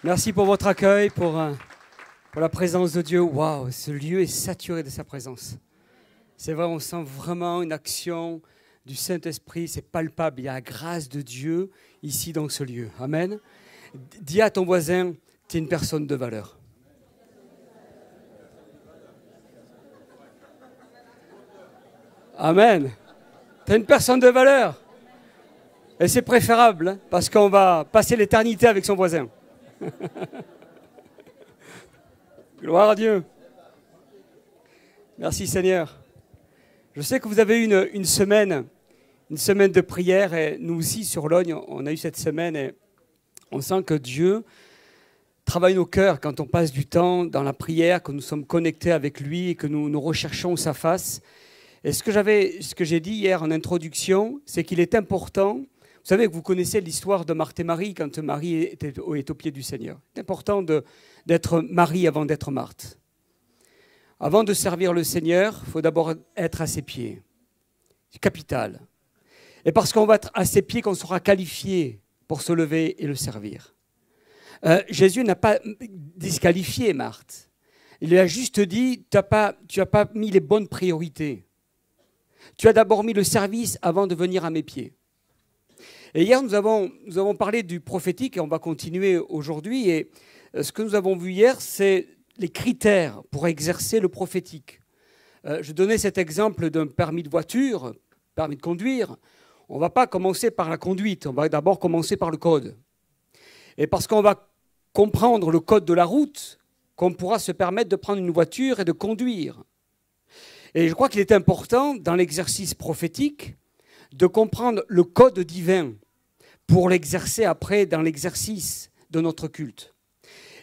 Merci pour votre accueil, pour la présence de Dieu. Waouh, ce lieu est saturé de sa présence. C'est vrai, on sent vraiment une action du Saint-Esprit, c'est palpable. Il y a la grâce de Dieu ici dans ce lieu. Amen. Dis à ton voisin, tu es une personne de valeur. Amen. Tu es une personne de valeur. Et c'est préférable, hein, parce qu'on va passer l'éternité avec son voisin. Gloire à Dieu. Merci Seigneur. Je sais que vous avez eu une semaine de prière, et nous aussi sur Logne, on a eu cette semaine et on sent que Dieu travaille nos cœurs quand on passe du temps dans la prière, que nous sommes connectés avec lui et que nous recherchons sa face. Et ce que j'ai dit hier en introduction, c'est qu'il est important. Vous savez que vous connaissez l'histoire de Marthe et Marie quand Marie est au pied du Seigneur. C'est important d'être Marie avant d'être Marthe. Avant de servir le Seigneur, il faut d'abord être à ses pieds. C'est capital. Et parce qu'on va être à ses pieds qu'on sera qualifié pour se lever et le servir. Jésus n'a pas disqualifié Marthe. Il lui a juste dit, tu n'as pas mis les bonnes priorités. Tu as d'abord mis le service avant de venir à mes pieds. Et hier, nous avons parlé du prophétique et on va continuer aujourd'hui. Et ce que nous avons vu hier, c'est les critères pour exercer le prophétique. Je donnais cet exemple d'un permis de voiture, permis de conduire. On ne va pas commencer par la conduite, on va d'abord commencer par le code. Et parce qu'on va comprendre le code de la route, qu'on pourra se permettre de prendre une voiture et de conduire. Et je crois qu'il est important, dans l'exercice prophétique, de comprendre le code divin pour l'exercer après dans l'exercice de notre culte.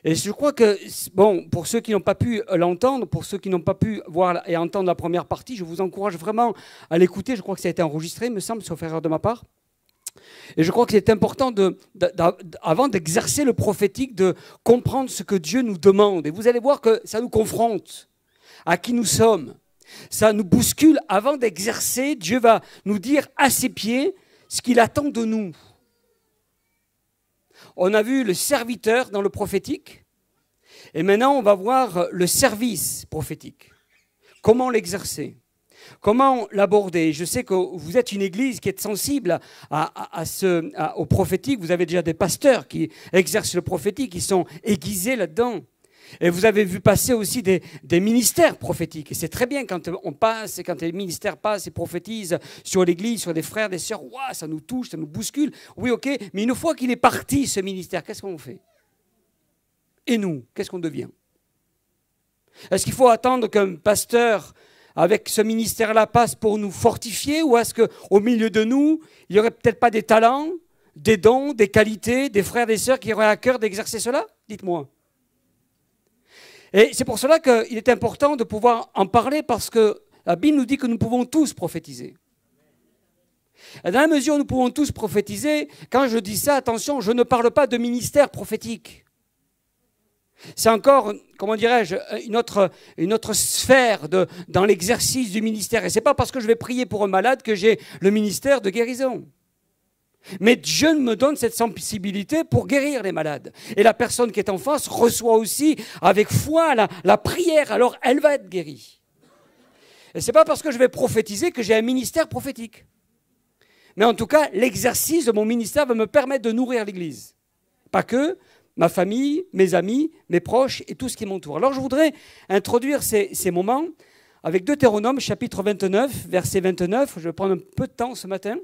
Et je crois que, bon, pour ceux qui n'ont pas pu l'entendre, pour ceux qui n'ont pas pu voir et entendre la première partie, je vous encourage vraiment à l'écouter. Je crois que ça a été enregistré, il me semble, sauf erreur de ma part. Et je crois que c'est important, avant d'exercer le prophétique, de comprendre ce que Dieu nous demande. Et vous allez voir que ça nous confronte à qui nous sommes. Ça nous bouscule. Avant d'exercer, Dieu va nous dire à ses pieds ce qu'il attend de nous. On a vu le serviteur dans le prophétique. Et maintenant, on va voir le service prophétique. Comment l'exercer ? Comment l'aborder ? Je sais que vous êtes une église qui est sensible au prophétique. Vous avez déjà des pasteurs qui exercent le prophétique, qui sont aiguisés là-dedans. Et vous avez vu passer aussi des ministères prophétiques. Et c'est très bien quand on passe, et quand les ministères passent et prophétisent sur l'église, sur des frères, des sœurs. Waouh, ça nous touche, ça nous bouscule. Oui, ok. Mais une fois qu'il est parti, ce ministère, qu'est-ce qu'on fait ? Et nous, qu'est-ce qu'on devient ? Est-ce qu'il faut attendre qu'un pasteur avec ce ministère-là passe pour nous fortifier, ou est-ce qu'au milieu de nous, il n'y aurait peut-être pas des talents, des dons, des qualités, des frères, des sœurs qui auraient à cœur d'exercer cela ? Dites-moi. Et c'est pour cela qu'il est important de pouvoir en parler, parce que la Bible nous dit que nous pouvons tous prophétiser. Et dans la mesure où nous pouvons tous prophétiser, quand je dis ça, attention, je ne parle pas de ministère prophétique. C'est encore, comment dirais-je, une autre sphère dans l'exercice du ministère. Et ce n'est pas parce que je vais prier pour un malade que j'ai le ministère de guérison. Mais Dieu me donne cette sensibilité pour guérir les malades. Et la personne qui est en face reçoit aussi avec foi la prière, alors elle va être guérie. Et ce n'est pas parce que je vais prophétiser que j'ai un ministère prophétique. Mais en tout cas, l'exercice de mon ministère va me permettre de nourrir l'Église. Pas que ma famille, mes amis, mes proches et tout ce qui m'entoure. Alors je voudrais introduire ces moments avec Deutéronome chapitre 29, verset 29. Je vais prendre un peu de temps ce matin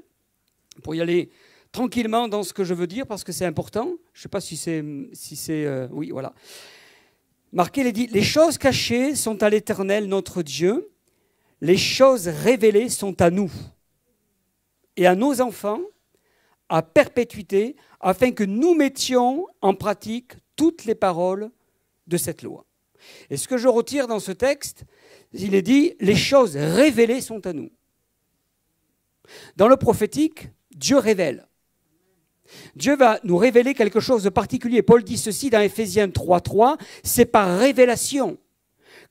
pour y aller tranquillement dans ce que je veux dire, parce que c'est important. Je ne sais pas si c'est oui, voilà. Marqué, il est dit, les choses cachées sont à l'Éternel notre Dieu, les choses révélées sont à nous et à nos enfants à perpétuité, afin que nous mettions en pratique toutes les paroles de cette loi. Et ce que je retire dans ce texte, il est dit, les choses révélées sont à nous. Dans le prophétique, Dieu révèle. Dieu va nous révéler quelque chose de particulier. Paul dit ceci dans Éphésiens 3.3, c'est par révélation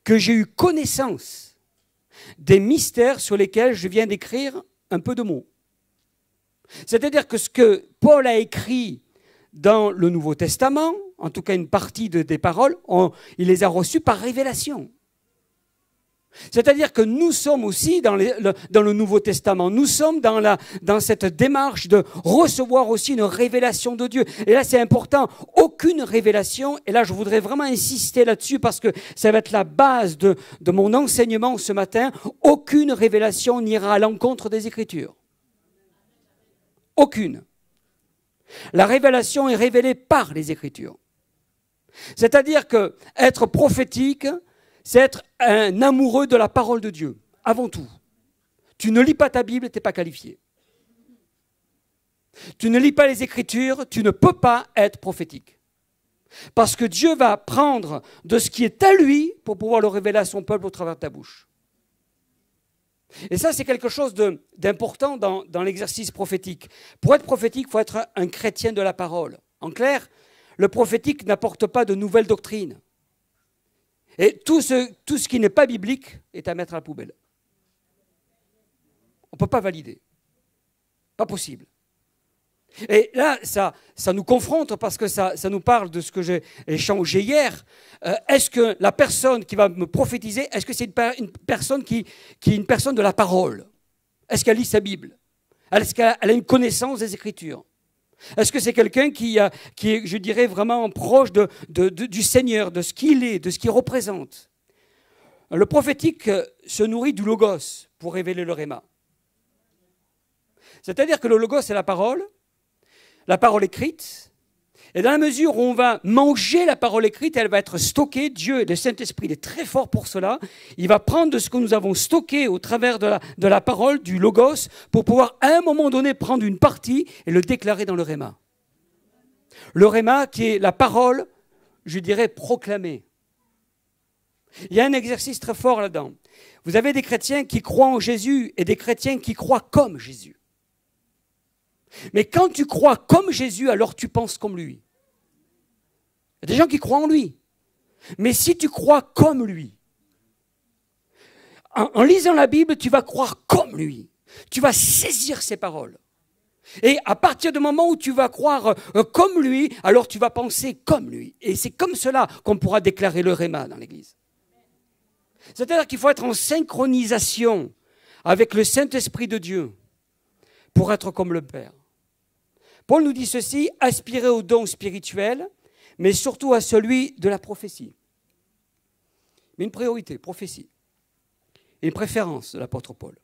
que j'ai eu connaissance des mystères sur lesquels je viens d'écrire un peu de mots. C'est-à-dire que ce que Paul a écrit dans le Nouveau Testament, en tout cas une partie des paroles, il les a reçues par révélation. C'est-à-dire que nous sommes aussi dans le Nouveau Testament, nous sommes dans cette démarche de recevoir aussi une révélation de Dieu. Et là, c'est important, aucune révélation, et là, je voudrais vraiment insister là-dessus parce que ça va être la base de mon enseignement ce matin, aucune révélation n'ira à l'encontre des Écritures. Aucune. La révélation est révélée par les Écritures. C'est-à-dire que être prophétique, c'est être un amoureux de la parole de Dieu, avant tout. Tu ne lis pas ta Bible, tu n'es pas qualifié. Tu ne lis pas les Écritures, tu ne peux pas être prophétique. Parce que Dieu va prendre de ce qui est à lui pour pouvoir le révéler à son peuple au travers de ta bouche. Et ça, c'est quelque chose d'important dans l'exercice prophétique. Pour être prophétique, il faut être un chrétien de la parole. En clair, le prophétique n'apporte pas de nouvelles doctrines. Et tout ce qui n'est pas biblique est à mettre à la poubelle. On ne peut pas valider. Pas possible. Et là, ça nous confronte parce que ça nous parle de ce que j'ai échangé hier. Est-ce que la personne qui va me prophétiser, est-ce que c'est une personne qui est une personne de la parole? Est-ce qu'elle lit sa Bible? Est-ce qu'elle a une connaissance des Écritures? Est-ce que c'est quelqu'un qui est, je dirais, vraiment proche du Seigneur, de ce qu'il est, de ce qu'il représente? Le prophétique se nourrit du logos pour révéler le réma. C'est-à-dire que le logos, c'est la parole écrite, et dans la mesure où on va manger la parole écrite, elle va être stockée. Dieu, le Saint-Esprit, il est très fort pour cela. Il va prendre de ce que nous avons stocké au travers de la parole, du logos, pour pouvoir à un moment donné prendre une partie et le déclarer dans le réma. Le réma qui est la parole, je dirais, proclamée. Il y a un exercice très fort là-dedans. Vous avez des chrétiens qui croient en Jésus et des chrétiens qui croient comme Jésus. Mais quand tu crois comme Jésus, alors tu penses comme lui. Il y a des gens qui croient en lui. Mais si tu crois comme lui, en lisant la Bible, tu vas croire comme lui. Tu vas saisir ses paroles. Et à partir du moment où tu vas croire comme lui, alors tu vas penser comme lui. Et c'est comme cela qu'on pourra déclarer le réma dans l'Église. C'est-à-dire qu'il faut être en synchronisation avec le Saint-Esprit de Dieu pour être comme le Père. Paul nous dit ceci, aspirez au don spirituel, mais surtout à celui de la prophétie. Mais une priorité, prophétie. Et une préférence de l'apôtre Paul.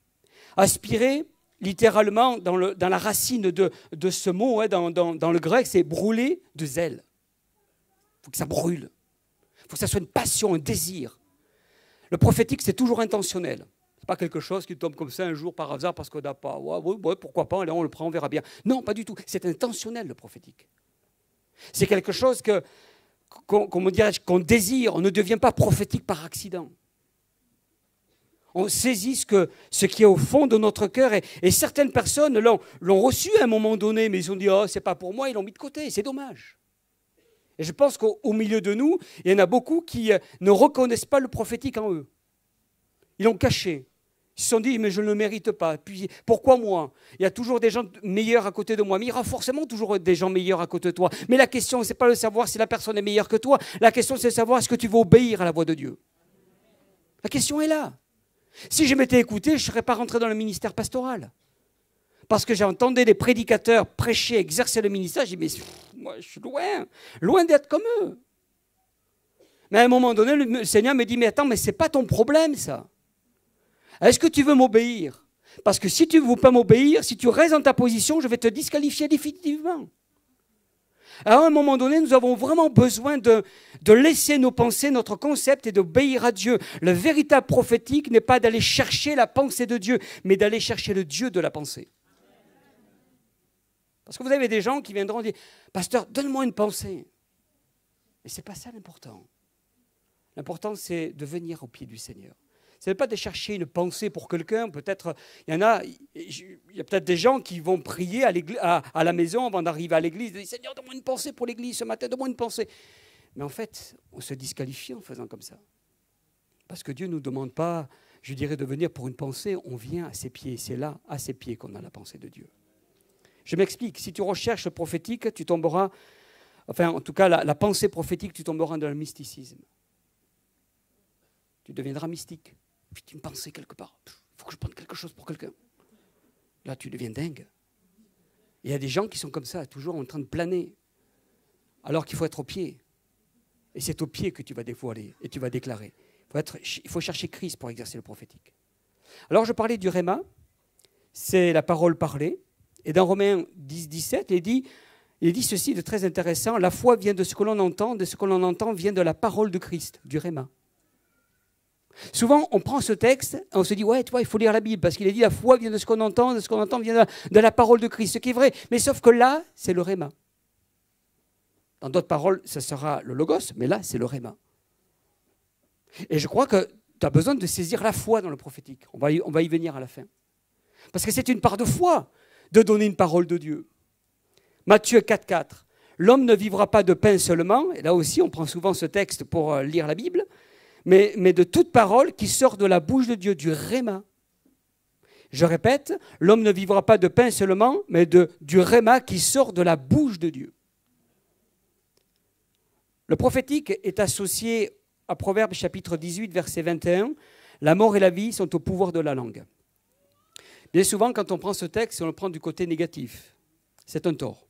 Aspirer, littéralement, dans la racine de ce mot, dans le grec, c'est brûler de zèle. Il faut que ça brûle. Il faut que ça soit une passion, un désir. Le prophétique, c'est toujours intentionnel. Ce n'est pas quelque chose qui tombe comme ça un jour par hasard parce qu'on n'a pas. Ouais, pourquoi pas, allez, on le prend, on verra bien. Non, pas du tout. C'est intentionnel, le prophétique. C'est quelque chose qu'on désire. On ne devient pas prophétique par accident. On saisit ce qui est au fond de notre cœur. Et certaines personnes l'ont reçu à un moment donné, mais ils ont dit « Oh, c'est pas pour moi », ils l'ont mis de côté. C'est dommage. Et je pense qu'au milieu de nous, il y en a beaucoup qui ne reconnaissent pas le prophétique en eux. Ils l'ont caché. Ils se sont dit, mais je ne le mérite pas. Puis, pourquoi moi? Il y a toujours des gens meilleurs à côté de moi. Mais il y aura forcément toujours des gens meilleurs à côté de toi. Mais la question, ce n'est pas de savoir si la personne est meilleure que toi. La question, c'est de savoir est-ce que tu veux obéir à la voix de Dieu. La question est là. Si je m'étais écouté, je ne serais pas rentré dans le ministère pastoral. Parce que j'entendais des prédicateurs prêcher, exercer le ministère. J'ai dit, mais moi, je suis loin d'être comme eux. Mais à un moment donné, le Seigneur me dit, mais attends, mais ce n'est pas ton problème, ça. Est-ce que tu veux m'obéir? Parce que si tu ne veux pas m'obéir, si tu restes dans ta position, je vais te disqualifier définitivement. À un moment donné, nous avons vraiment besoin de laisser nos pensées, notre concept et d'obéir à Dieu. Le véritable prophétique n'est pas d'aller chercher la pensée de Dieu, mais d'aller chercher le Dieu de la pensée. Parce que vous avez des gens qui viendront dire « Pasteur, donne-moi une pensée. » Mais ce n'est pas ça l'important. L'important, c'est de venir au pied du Seigneur. Ce n'est pas de chercher une pensée pour quelqu'un. Peut-être, il y a peut-être des gens qui vont prier à la maison avant d'arriver à l'église. Ils disent, Seigneur, donne-moi une pensée pour l'église ce matin, donne-moi une pensée. Mais en fait, on se disqualifie en faisant comme ça. Parce que Dieu ne nous demande pas, je dirais, de venir pour une pensée. On vient à ses pieds. C'est là, à ses pieds, qu'on a la pensée de Dieu. Je m'explique. Si tu recherches le prophétique, tu tomberas enfin en tout cas la pensée prophétique, tu tomberas dans le mysticisme. Tu deviendras mystique. Puis tu me pensais quelque part. Il faut que je prenne quelque chose pour quelqu'un. Là, tu deviens dingue. Il y a des gens qui sont comme ça, toujours en train de planer, alors qu'il faut être au pied. Et c'est au pied que tu vas dévoiler et tu vas déclarer. Il faut chercher Christ pour exercer le prophétique. Alors, je parlais du Réma, c'est la parole parlée. Et dans Romains 10, 17, il dit ceci de très intéressant, la foi vient de ce que l'on entend, de ce que l'on entend vient de la parole de Christ, du Réma. Souvent, on prend ce texte et on se dit, ouais, tu vois, il faut lire la Bible, parce qu'il est dit, la foi vient de ce qu'on entend, de ce qu'on entend vient de la parole de Christ, ce qui est vrai. Mais sauf que là, c'est le Réma. Dans d'autres paroles, ce sera le Logos, mais là, c'est le Réma. Et je crois que tu as besoin de saisir la foi dans le prophétique. On va y venir à la fin. Parce que c'est une part de foi de donner une parole de Dieu. Matthieu 4, 4. L'homme ne vivra pas de pain seulement, et là aussi, on prend souvent ce texte pour lire la Bible, mais de toute parole qui sort de la bouche de Dieu, du Réma. Je répète, l'homme ne vivra pas de pain seulement, mais du Réma qui sort de la bouche de Dieu. Le prophétique est associé à Proverbes chapitre 18, verset 21. La mort et la vie sont au pouvoir de la langue. Bien souvent, quand on prend ce texte, on le prend du côté négatif. C'est un tort.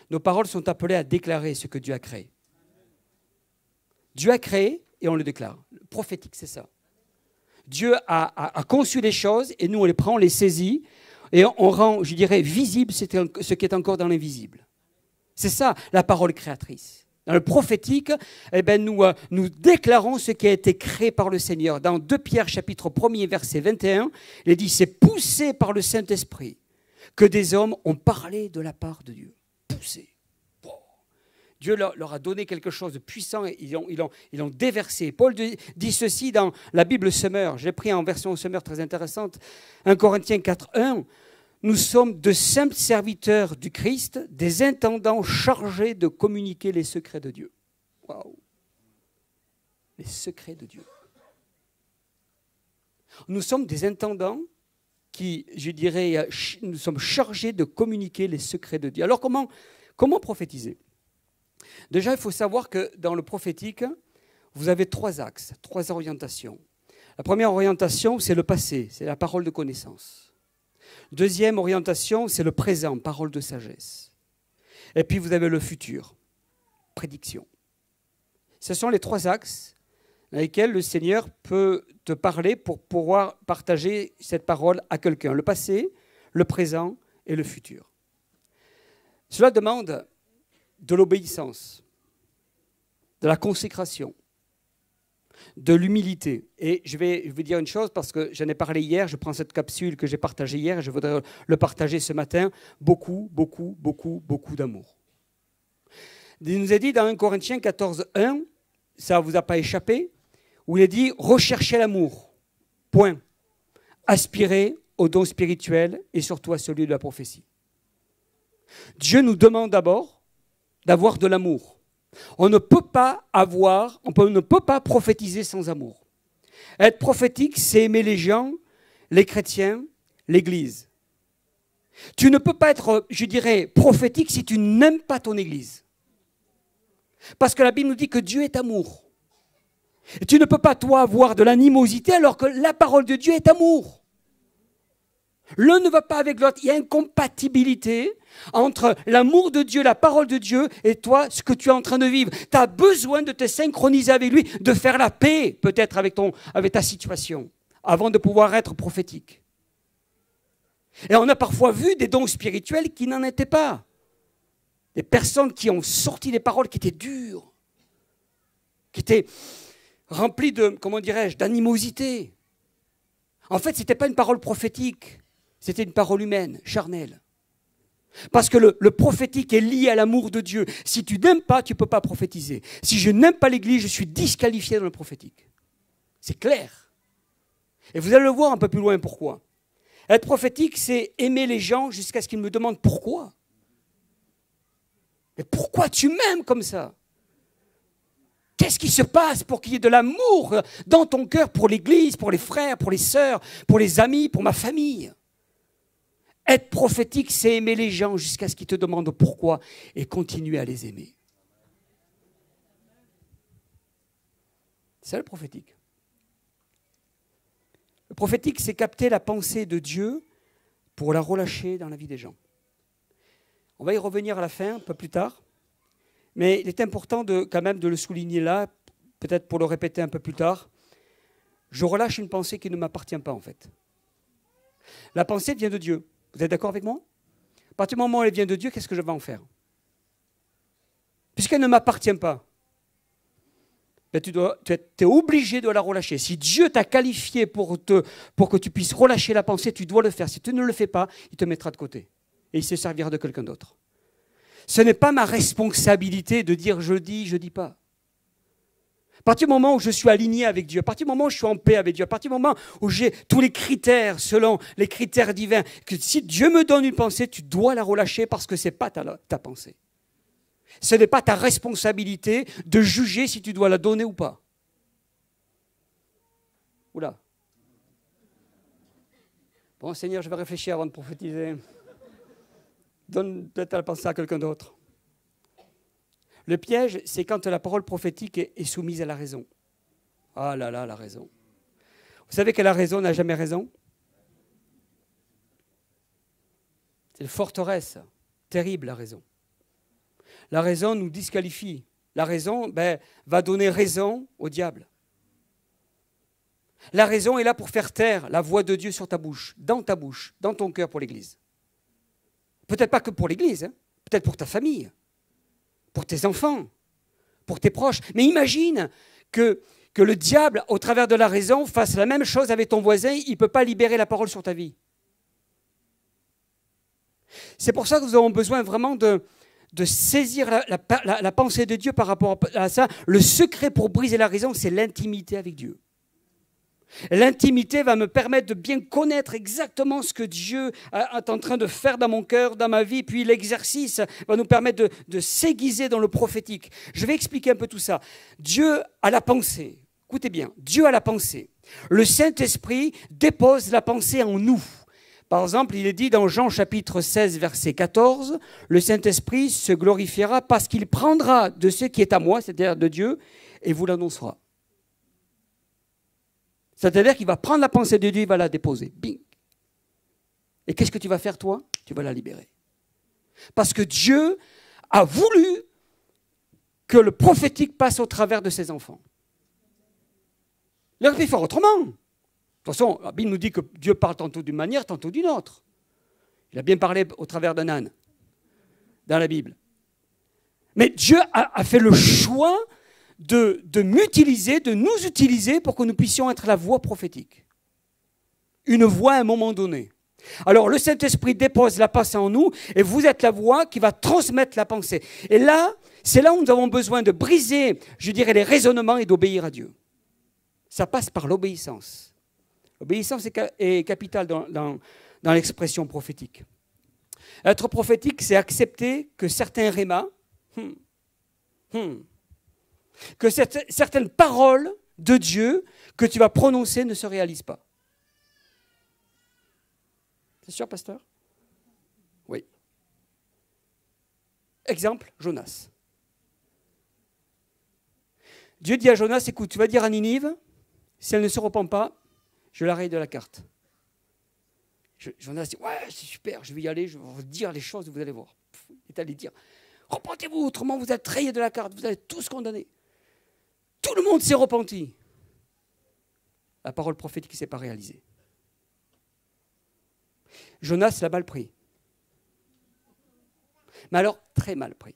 Nos paroles sont appelées à déclarer ce que Dieu a créé. Dieu a créé et on le déclare. Le prophétique, c'est ça. Dieu a conçu les choses et nous, on les prend, on les saisit et on rend, je dirais, visible ce qui est encore dans l'invisible. C'est ça, la parole créatrice. Dans le prophétique, nous déclarons ce qui a été créé par le Seigneur. Dans 2 Pierre, chapitre 1er, verset 21, il est dit, c'est poussé par le Saint-Esprit que des hommes ont parlé de la part de Dieu. Poussé. Dieu leur a donné quelque chose de puissant et ils l'ont déversé. Paul dit ceci dans la Bible Summer. J'ai pris en version Summer très intéressante. 1 Corinthiens 4, 1. Nous sommes de simples serviteurs du Christ, des intendants chargés de communiquer les secrets de Dieu. Waouh! Les secrets de Dieu. Nous sommes des intendants qui, je dirais, nous sommes chargés de communiquer les secrets de Dieu. Alors comment prophétiser? Déjà, il faut savoir que dans le prophétique, vous avez 3 axes, 3 orientations. La première orientation, c'est le passé, c'est la parole de connaissance. Deuxième orientation, c'est le présent, parole de sagesse. Et puis vous avez le futur, prédiction. Ce sont les 3 axes dans lesquels le Seigneur peut te parler pour pouvoir partager cette parole à quelqu'un. Le passé, le présent et le futur. Cela demande de l'obéissance, de la consécration, de l'humilité. Et je vais dire une chose parce que j'en ai parlé hier, je prends cette capsule que j'ai partagée hier et je voudrais le partager ce matin. Beaucoup d'amour. Il nous est dit dans 1 Corinthiens 14, 1, ça ne vous a pas échappé, où il est dit « Recherchez l'amour, point. Aspirez au don spirituel et surtout à celui de la prophétie. » Dieu nous demande d'abord d'avoir de l'amour. On ne peut pas prophétiser sans amour. Être prophétique, c'est aimer les gens, les chrétiens, l'Église. Tu ne peux pas être, je dirais, prophétique si tu n'aimes pas ton Église. Parce que la Bible nous dit que Dieu est amour. Et tu ne peux pas, toi, avoir de l'animosité alors que la parole de Dieu est amour. L'un ne va pas avec l'autre. Il y a une compatibilité entre l'amour de Dieu, la parole de Dieu et toi, ce que tu es en train de vivre. Tu as besoin de te synchroniser avec lui, de faire la paix peut-être avec ta situation, avant de pouvoir être prophétique. Et on a parfois vu des dons spirituels qui n'en étaient pas. Des personnes qui ont sorti des paroles qui étaient dures, qui étaient remplies de, d'animosité. En fait, ce n'était pas une parole prophétique. C'était une parole humaine, charnelle. Parce que le prophétique est lié à l'amour de Dieu. Si tu n'aimes pas, tu ne peux pas prophétiser. Si je n'aime pas l'Église, je suis disqualifié dans le prophétique. C'est clair. Et vous allez le voir un peu plus loin pourquoi. Être prophétique, c'est aimer les gens jusqu'à ce qu'ils me demandent pourquoi. Mais pourquoi tu m'aimes comme ça? Qu'est-ce qui se passe pour qu'il y ait de l'amour dans ton cœur pour l'Église, pour les frères, pour les sœurs, pour les amis, pour ma famille? Être prophétique, c'est aimer les gens jusqu'à ce qu'ils te demandent pourquoi et continuer à les aimer. C'est le prophétique. Le prophétique, c'est capter la pensée de Dieu pour la relâcher dans la vie des gens. On va y revenir à la fin, un peu plus tard. Mais il est important quand même de le souligner là, peut-être pour le répéter un peu plus tard. Je relâche une pensée qui ne m'appartient pas, en fait. La pensée vient de Dieu. Vous êtes d'accord avec moi? À partir du moment où elle vient de Dieu, qu'est-ce que je vais en faire? Puisqu'elle ne m'appartient pas, ben tu es obligé de la relâcher. Si Dieu t'a qualifié pour que tu puisses relâcher la pensée, tu dois le faire. Si tu ne le fais pas, il te mettra de côté. Et il se servira de quelqu'un d'autre. Ce n'est pas ma responsabilité de dire je dis pas. À partir du moment où je suis aligné avec Dieu, à partir du moment où je suis en paix avec Dieu, à partir du moment où j'ai tous les critères selon les critères divins, que si Dieu me donne une pensée, tu dois la relâcher parce que ce n'est pas ta pensée. Ce n'est pas ta responsabilité de juger si tu dois la donner ou pas. Oula. Bon, Seigneur, je vais réfléchir avant de prophétiser. Donne peut-être la pensée à quelqu'un d'autre. Le piège, c'est quand la parole prophétique est soumise à la raison. Ah là là, la raison. Vous savez que la raison n'a jamais raison? C'est une forteresse terrible, la raison. La raison nous disqualifie. La raison va donner raison au diable. La raison est là pour faire taire la voix de Dieu sur ta bouche, dans ton cœur pour l'Église. Peut-être pas que pour l'Église, hein, peut-être pour ta famille, pour tes enfants, pour tes proches. Mais imagine que le diable, au travers de la raison, fasse la même chose avec ton voisin, il ne peut pas libérer la parole sur ta vie. C'est pour ça que nous avons besoin vraiment de saisir la pensée de Dieu par rapport à ça. Le secret pour briser la raison, c'est l'intimité avec Dieu. L'intimité va me permettre de bien connaître exactement ce que Dieu est en train de faire dans mon cœur, dans ma vie. Puis l'exercice va nous permettre de s'aiguiser dans le prophétique. Je vais expliquer un peu tout ça. Dieu a la pensée. Écoutez bien, Dieu a la pensée. Le Saint-Esprit dépose la pensée en nous. Par exemple, il est dit dans Jean chapitre 16, verset 14, « Le Saint-Esprit se glorifiera parce qu'il prendra de ce qui est à moi, c'est-à-dire de Dieu, et vous l'annoncera. » C'est-à-dire qu'il va prendre la pensée de Dieu, il va la déposer. Bing. Et qu'est-ce que tu vas faire, toi? Tu vas la libérer. Parce que Dieu a voulu que le prophétique passe au travers de ses enfants. Il aurait pu faire autrement. De toute façon, la Bible nous dit que Dieu parle tantôt d'une manière, tantôt d'une autre. Il a bien parlé au travers d'un âne, dans la Bible. Mais Dieu a fait le choix de m'utiliser, de nous utiliser pour que nous puissions être la voix prophétique. Une voix à un moment donné. Alors le Saint-Esprit dépose la pensée en nous et vous êtes la voix qui va transmettre la pensée. Et là, c'est là où nous avons besoin de briser, je dirais, les raisonnements et d'obéir à Dieu. Ça passe par l'obéissance. L'obéissance est capitale dans l'expression prophétique. Être prophétique, c'est accepter que certains rémas, que certaines paroles de Dieu que tu vas prononcer ne se réalisent pas. C'est sûr, pasteur? Oui. Exemple, Jonas. Dieu dit à Jonas, écoute, tu vas dire à Ninive, si elle ne se repent pas, je la raye de la carte. Jonas dit, ouais, c'est super, je vais y aller, je vais vous dire les choses, vous allez voir. Il est allé dire, repentez-vous, autrement vous êtes rayés de la carte, vous allez tous condamnés. Tout le monde s'est repenti. La parole prophétique ne s'est pas réalisée. Jonas l'a mal pris. Mais alors, très mal pris.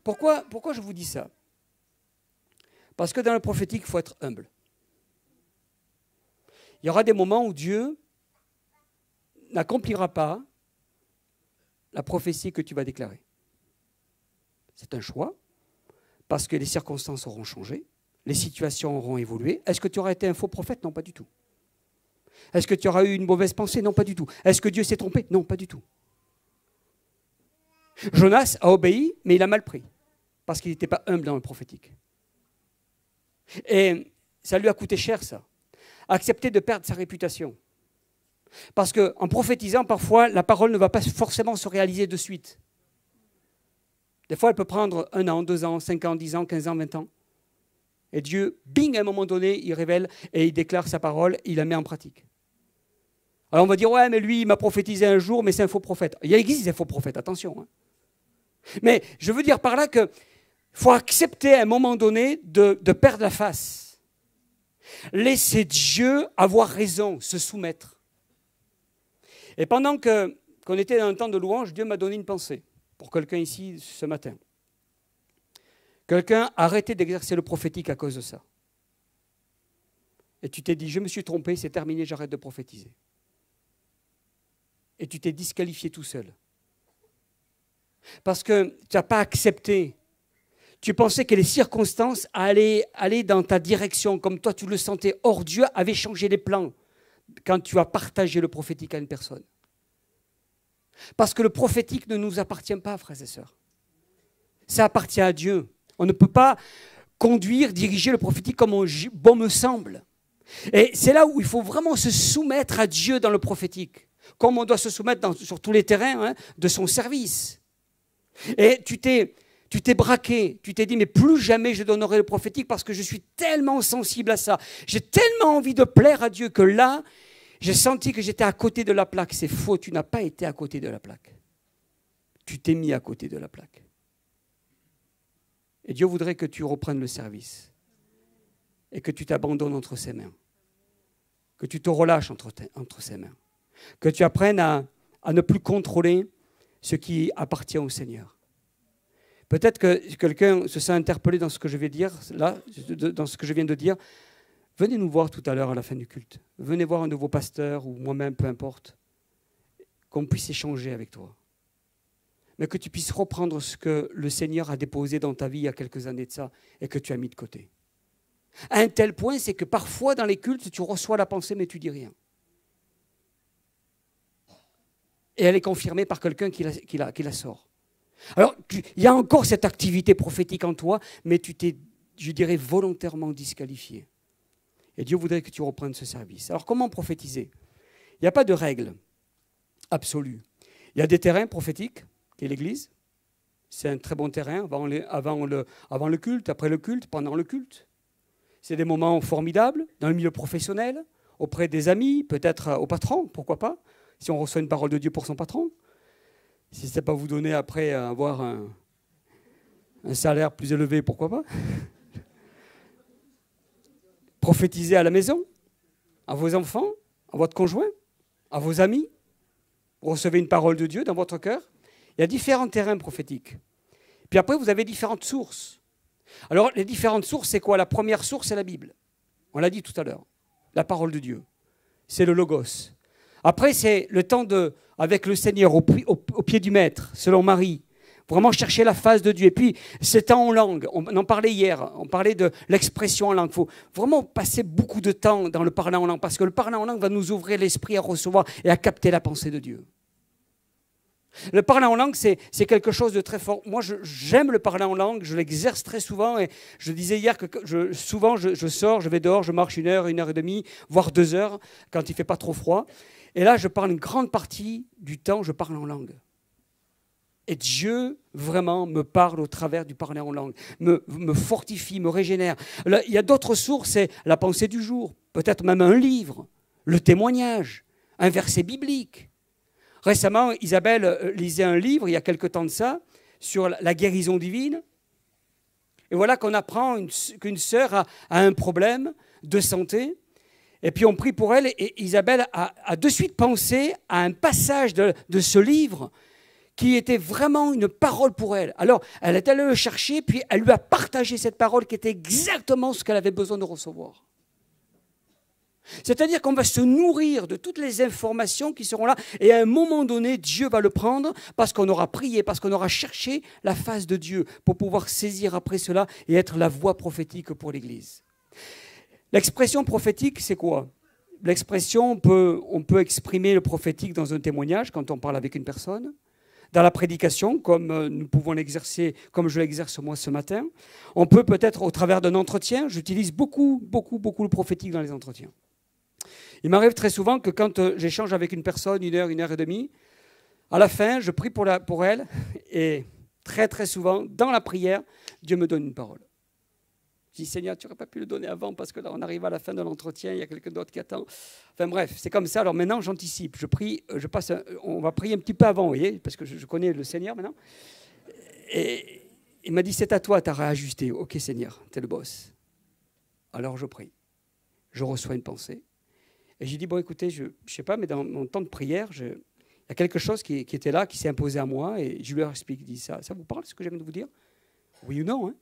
Pourquoi je vous dis ça? Parce que dans le prophétique, il faut être humble. Il y aura des moments où Dieu n'accomplira pas la prophétie que tu vas déclarer. C'est un choix. Parce que les circonstances auront changé, les situations auront évolué. Est-ce que tu auras été un faux prophète? Non, pas du tout. Est-ce que tu auras eu une mauvaise pensée? Non, pas du tout. Est-ce que Dieu s'est trompé? Non, pas du tout. Jonas a obéi, mais il a mal pris, parce qu'il n'était pas humble dans le prophétique. Et ça lui a coûté cher, ça. Accepter de perdre sa réputation. Parce qu'en prophétisant, parfois, la parole ne va pas forcément se réaliser de suite. Des fois, elle peut prendre 1 an, 2 ans, 5 ans, 10 ans, 15 ans, 20 ans. Et Dieu, bing, à un moment donné, il révèle et il déclare sa parole, il la met en pratique. Alors on va dire, ouais, mais lui, il m'a prophétisé un jour, mais c'est un faux prophète. Il existe des faux prophètes, attention. Hein. Mais je veux dire par là qu'il faut accepter à un moment donné de perdre la face. Laisser Dieu avoir raison, se soumettre. Et pendant qu'on était dans un temps de louange, Dieu m'a donné une pensée pour quelqu'un ici ce matin. Quelqu'un a arrêté d'exercer le prophétique à cause de ça. Et tu t'es dit, je me suis trompé, c'est terminé, j'arrête de prophétiser. Et tu t'es disqualifié tout seul. Parce que tu n'as pas accepté. Tu pensais que les circonstances allaient aller dans ta direction, comme toi tu le sentais. Or, Dieu avait changé les plans quand tu as partagé le prophétique à une personne. Parce que le prophétique ne nous appartient pas, frères et sœurs. Ça appartient à Dieu. On ne peut pas conduire, diriger le prophétique comme bon me semble. Et c'est là où il faut vraiment se soumettre à Dieu dans le prophétique. Comme on doit se soumettre sur tous les terrains de son service. Et tu t'es braqué, tu t'es dit, mais plus jamais je donnerai le prophétique parce que je suis tellement sensible à ça. J'ai tellement envie de plaire à Dieu que là, j'ai senti que j'étais à côté de la plaque. C'est faux, tu n'as pas été à côté de la plaque. Tu t'es mis à côté de la plaque. Et Dieu voudrait que tu reprennes le service et que tu t'abandonnes entre ses mains, que tu te relâches entre ses mains, que tu apprennes à ne plus contrôler ce qui appartient au Seigneur. Peut-être que quelqu'un se sent interpellé dans ce que je vais dire, là, dans ce que je viens de dire. Venez nous voir tout à l'heure à la fin du culte. Venez voir un de vos pasteurs ou moi-même, peu importe, qu'on puisse échanger avec toi. Mais que tu puisses reprendre ce que le Seigneur a déposé dans ta vie il y a quelques années de ça et que tu as mis de côté. À un tel point, c'est que parfois dans les cultes, tu reçois la pensée mais tu ne dis rien. Et elle est confirmée par quelqu'un qui la sort. Alors, il y a encore cette activité prophétique en toi, mais tu t'es, je dirais, volontairement disqualifié. Et Dieu voudrait que tu reprennes ce service. Alors, comment prophétiser? Il n'y a pas de règle absolue. Il y a des terrains prophétiques, qui est l'Église. C'est un très bon terrain avant le culte, après le culte, pendant le culte. C'est des moments formidables dans le milieu professionnel, auprès des amis, peut-être au patron, pourquoi pas, si on reçoit une parole de Dieu pour son patron. Si ce n'est pas vous donner après avoir un salaire plus élevé, pourquoi pas. Prophétiser à la maison, à vos enfants, à votre conjoint, à vos amis. Vous recevez une parole de Dieu dans votre cœur. Il y a différents terrains prophétiques. Puis après, vous avez différentes sources. Alors, les différentes sources, c'est quoi? La première source, c'est la Bible. On l'a dit tout à l'heure. La parole de Dieu. C'est le Logos. Après, c'est le temps avec le Seigneur, au pied du Maître, selon Marie. Vraiment chercher la face de Dieu. Et puis, c'est temps en langue. On en parlait hier. On parlait de l'expression en langue. Il faut vraiment passer beaucoup de temps dans le parler en langue. Parce que le parler en langue va nous ouvrir l'esprit à recevoir et à capter la pensée de Dieu. Le parler en langue, c'est quelque chose de très fort. Moi, j'aime le parler en langue. Je l'exerce très souvent. Et je disais hier que souvent, je sors, je vais dehors, je marche 1 heure, 1 heure et demie, voire 2 heures, quand il ne fait pas trop froid. Et là, je parle une grande partie du temps, je parle en langue. Et Dieu, vraiment, me parle au travers du parler en langue, me fortifie, me régénère. Là, il y a d'autres sources, c'est la pensée du jour, peut-être même un livre, le témoignage, un verset biblique. Récemment, Isabelle lisait un livre, il y a quelque temps de ça, sur la guérison divine. Et voilà qu'on apprend qu'une sœur a un problème de santé. Et puis on prie pour elle, et Isabelle a de suite pensé à un passage de ce livre qui était vraiment une parole pour elle. Alors, elle est allée le chercher, puis elle lui a partagé cette parole qui était exactement ce qu'elle avait besoin de recevoir. C'est-à-dire qu'on va se nourrir de toutes les informations qui seront là, et à un moment donné, Dieu va le prendre parce qu'on aura prié, parce qu'on aura cherché la face de Dieu pour pouvoir saisir après cela et être la voix prophétique pour l'Église. L'expression prophétique, c'est quoi? L'expression, on peut exprimer le prophétique dans un témoignage, quand on parle avec une personne, dans la prédication, comme nous pouvons l'exercer, comme je l'exerce moi ce matin. On peut peut-être au travers d'un entretien, j'utilise beaucoup le prophétique dans les entretiens. Il m'arrive très souvent que quand j'échange avec une personne, 1 heure, 1 heure et demie, à la fin, je prie pour elle, et très souvent, dans la prière, Dieu me donne une parole. dis, Seigneur, tu n'aurais pas pu le donner avant parce que là, on arrive à la fin de l'entretien, il y a quelqu'un d'autre qui attend. Enfin bref, c'est comme ça. Alors maintenant, j'anticipe. Je prie, on va prier un petit peu avant, vous voyez, parce que je connais le Seigneur maintenant. Et il m'a dit, c'est à toi, tu as réajusté. Ok, Seigneur, tu es le boss. Alors je prie. Je reçois une pensée. Et j'ai dit, bon, écoutez, je ne sais pas, mais dans mon temps de prière, il y a quelque chose qui était là, qui s'est imposé à moi, et je lui explique. Il dit, ça vous parle, ce que je viens de vous dire? Oui ou non, hein?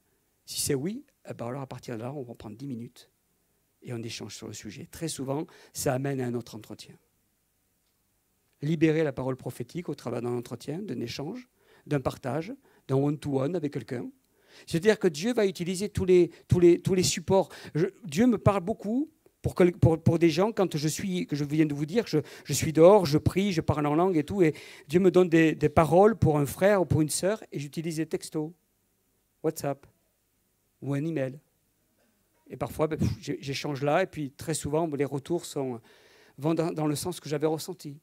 Si c'est oui, eh ben alors à partir de là, on va prendre 10 minutes et on échange sur le sujet. Très souvent, ça amène à un autre entretien. Libérer la parole prophétique au travers d'un entretien, d'un échange, d'un partage, d'un one-to-one avec quelqu'un. C'est-à-dire que Dieu va utiliser tous les supports. Dieu me parle beaucoup pour des gens, quand que je viens de vous dire, je suis dehors, je prie, je parle en langue et tout, et Dieu me donne des paroles pour un frère ou pour une sœur, et j'utilise des textos, WhatsApp, ou un email. Et parfois, j'échange là, et puis très souvent, les retours vont dans le sens que j'avais ressenti.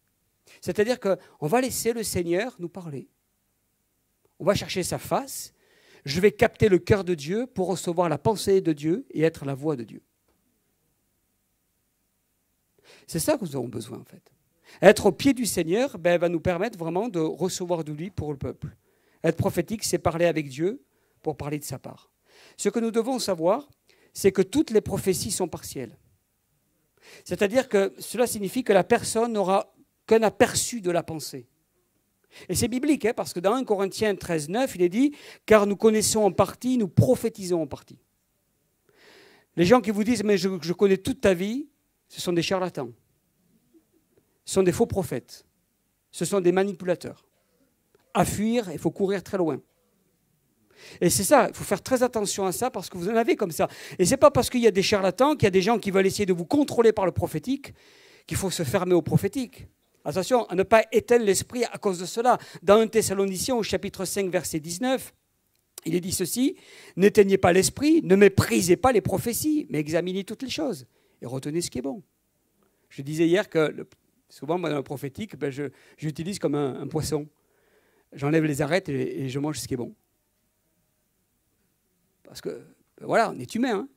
C'est-à-dire qu'on va laisser le Seigneur nous parler. On va chercher sa face. Je vais capter le cœur de Dieu pour recevoir la pensée de Dieu et être la voix de Dieu. C'est ça que nous avons besoin, en fait. Être au pied du Seigneur va nous permettre vraiment de recevoir de lui pour le peuple. Être prophétique, c'est parler avec Dieu pour parler de sa part. Ce que nous devons savoir, c'est que toutes les prophéties sont partielles. C'est-à-dire que cela signifie que la personne n'aura qu'un aperçu de la pensée. Et c'est biblique, hein, parce que dans 1 Corinthiens 13, 9, il est dit « Car nous connaissons en partie, nous prophétisons en partie ». Les gens qui vous disent « Mais je connais toute ta vie », ce sont des charlatans. Ce sont des faux prophètes. Ce sont des manipulateurs. À fuir, il faut courir très loin. Et c'est ça, il faut faire très attention à ça parce que vous en avez comme ça. Et ce n'est pas parce qu'il y a des charlatans, qu'il y a des gens qui veulent essayer de vous contrôler par le prophétique, qu'il faut se fermer au prophétique. Attention à ne pas éteindre l'esprit à cause de cela. Dans 1 Thessaloniciens, au chapitre 5, verset 19, il est dit ceci, « N'éteignez pas l'esprit, ne méprisez pas les prophéties, mais examinez toutes les choses et retenez ce qui est bon. » Je disais hier que souvent, moi, dans le prophétique, j'utilise comme un poisson. J'enlève les arêtes et je mange ce qui est bon. Parce que, voilà, on est humain. Hein.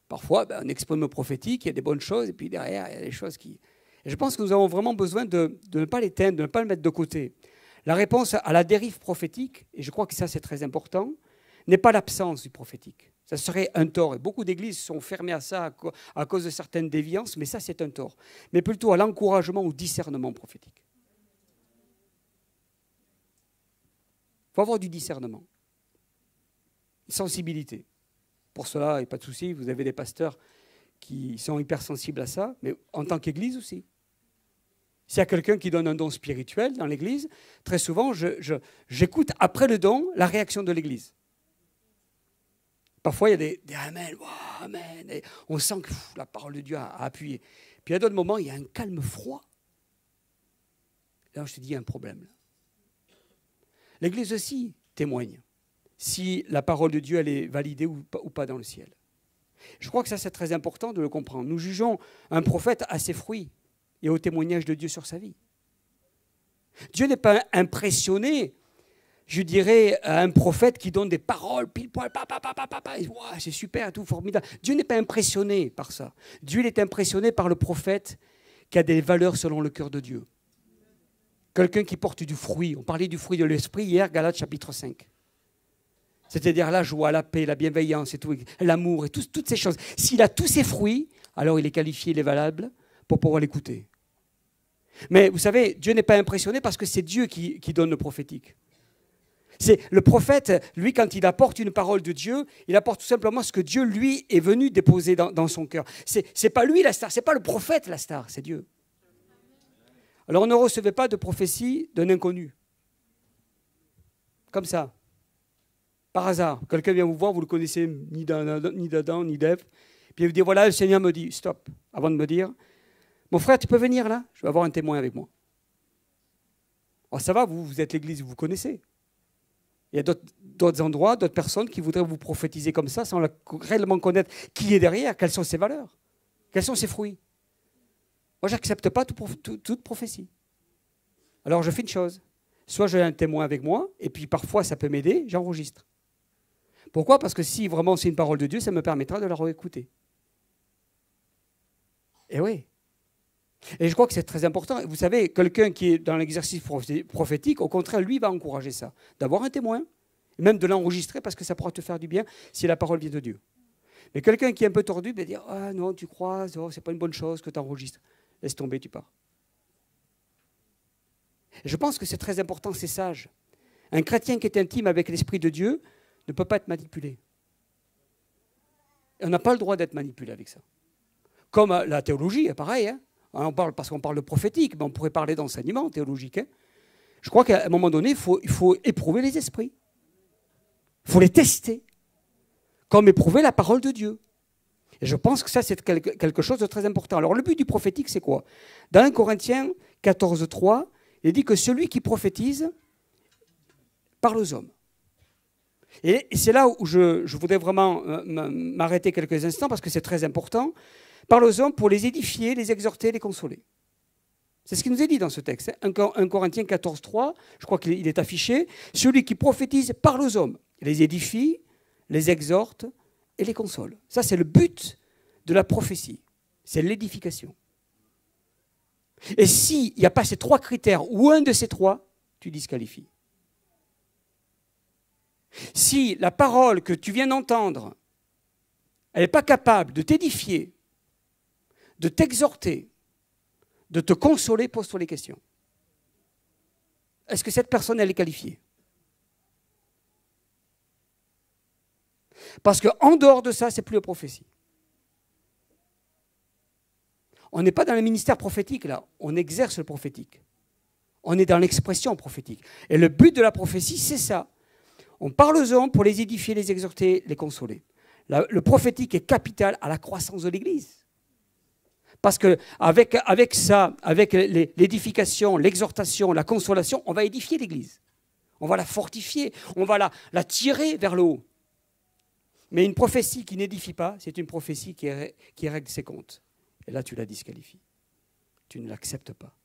Parfois, on exprime le prophétique, il y a des bonnes choses, et puis derrière, il y a des choses qui... Et je pense que nous avons vraiment besoin de ne pas l'éteindre, de ne pas le mettre de côté. La réponse à la dérive prophétique, et je crois que ça c'est très important, n'est pas l'absence du prophétique. Ça serait un tort. Et beaucoup d'églises sont fermées à ça à cause de certaines déviances, mais ça c'est un tort. Mais plutôt à l'encouragement au discernement prophétique. Il faut avoir du discernement. Une sensibilité. Pour cela, il n'y a pas de souci, vous avez des pasteurs qui sont hypersensibles à ça, mais en tant qu'église aussi. S'il y a quelqu'un qui donne un don spirituel dans l'église, très souvent, j'écoute après le don la réaction de l'église. Parfois, il y a des amen, wow, amen. Et on sent que la parole de Dieu a appuyé. Puis à d'autres moments, il y a un calme froid. Là, je te dis, il y a un problème. Là. L'église aussi témoigne si la parole de Dieu elle est validée ou pas dans le ciel. Je crois que ça, c'est très important de le comprendre. Nous jugeons un prophète à ses fruits et au témoignage de Dieu sur sa vie. Dieu n'est pas impressionné, je dirais, à un prophète qui donne des paroles pile poil, c'est super, tout formidable. Dieu n'est pas impressionné par ça. Dieu il est impressionné par le prophète qui a des valeurs selon le cœur de Dieu. Quelqu'un qui porte du fruit. On parlait du fruit de l'esprit hier, Galates chapitre 5. C'est-à-dire la joie, la paix, la bienveillance et tout, l'amour et toutes ces choses. S'il a tous ces fruits, alors il est qualifié, il est valable pour pouvoir l'écouter. Mais vous savez, Dieu n'est pas impressionné parce que c'est Dieu qui donne le prophétique. C'est le prophète, lui, quand il apporte une parole de Dieu, il apporte tout simplement ce que Dieu, lui, est venu déposer dans son cœur. C'est pas lui la star, c'est pas le prophète la star, c'est Dieu. Alors ne recevez pas de prophétie d'un inconnu. Comme ça. Par hasard, quelqu'un vient vous voir, vous ne le connaissez ni d'Adam, ni d'Ève. Puis il vous dit, voilà, le Seigneur me dit, stop, avant de me dire, mon frère, tu peux venir là? Je vais avoir un témoin avec moi. Alors ça va, vous êtes l'église, vous connaissez. Il y a d'autres endroits, d'autres personnes qui voudraient vous prophétiser comme ça, sans réellement connaître qui est derrière, quelles sont ses valeurs, quels sont ses fruits. Moi, je n'accepte pas toute prophétie. Alors je fais une chose, soit j'ai un témoin avec moi, et puis parfois ça peut m'aider, j'enregistre. Pourquoi? Parce que si vraiment c'est une parole de Dieu, ça me permettra de la réécouter. Et oui. Et je crois que c'est très important. Vous savez, quelqu'un qui est dans l'exercice prophétique, au contraire, lui va encourager ça. D'avoir un témoin, même de l'enregistrer, parce que ça pourra te faire du bien si la parole vient de Dieu. Mais quelqu'un qui est un peu tordu va dire « Ah non, tu crois, oh, c'est pas une bonne chose que tu enregistres. Laisse tomber, tu pars. » Et je pense que c'est très important, c'est sage. Un chrétien qui est intime avec l'Esprit de Dieu ne peut pas être manipulé. Et on n'a pas le droit d'être manipulé avec ça. Comme la théologie, pareil. Hein. On parle, parce qu'on parle de prophétique, mais on pourrait parler d'enseignement théologique. Hein. Je crois qu'à un moment donné, il faut éprouver les esprits. Il faut les tester. Comme éprouver la parole de Dieu. Et je pense que ça, c'est quelque chose de très important. Alors, le but du prophétique, c'est quoi? Dans 1 Corinthiens 14, 3, il dit que celui qui prophétise parle aux hommes. Et c'est là où je voudrais vraiment m'arrêter quelques instants, parce que c'est très important. Parle aux hommes pour les édifier, les exhorter, les consoler. C'est ce qui nous est dit dans ce texte. 1 Corinthiens 14, 3, je crois qu'il est affiché. Celui qui prophétise parle aux hommes, les édifie, les exhorte et les console. Ça, c'est le but de la prophétie. C'est l'édification. Et s'il n'y a pas ces trois critères, ou un de ces trois, tu disqualifies. Si la parole que tu viens d'entendre, elle n'est pas capable de t'édifier, de t'exhorter, de te consoler, pose-toi les questions. Est-ce que cette personne, elle est qualifiée? Parce qu'en dehors de ça, c'est plus la prophétie. On n'est pas dans le ministère prophétique, là. On exerce le prophétique. On est dans l'expression prophétique. Et le but de la prophétie, c'est ça. On parle aux hommes pour les édifier, les exhorter, les consoler. Le prophétique est capital à la croissance de l'Église. Parce qu'avec ça, avec l'édification, l'exhortation, la consolation, on va édifier l'Église. On va la fortifier, on va la tirer vers le haut. Mais une prophétie qui n'édifie pas, c'est une prophétie qui règle ses comptes. Et là, tu la disqualifies. Tu ne l'acceptes pas.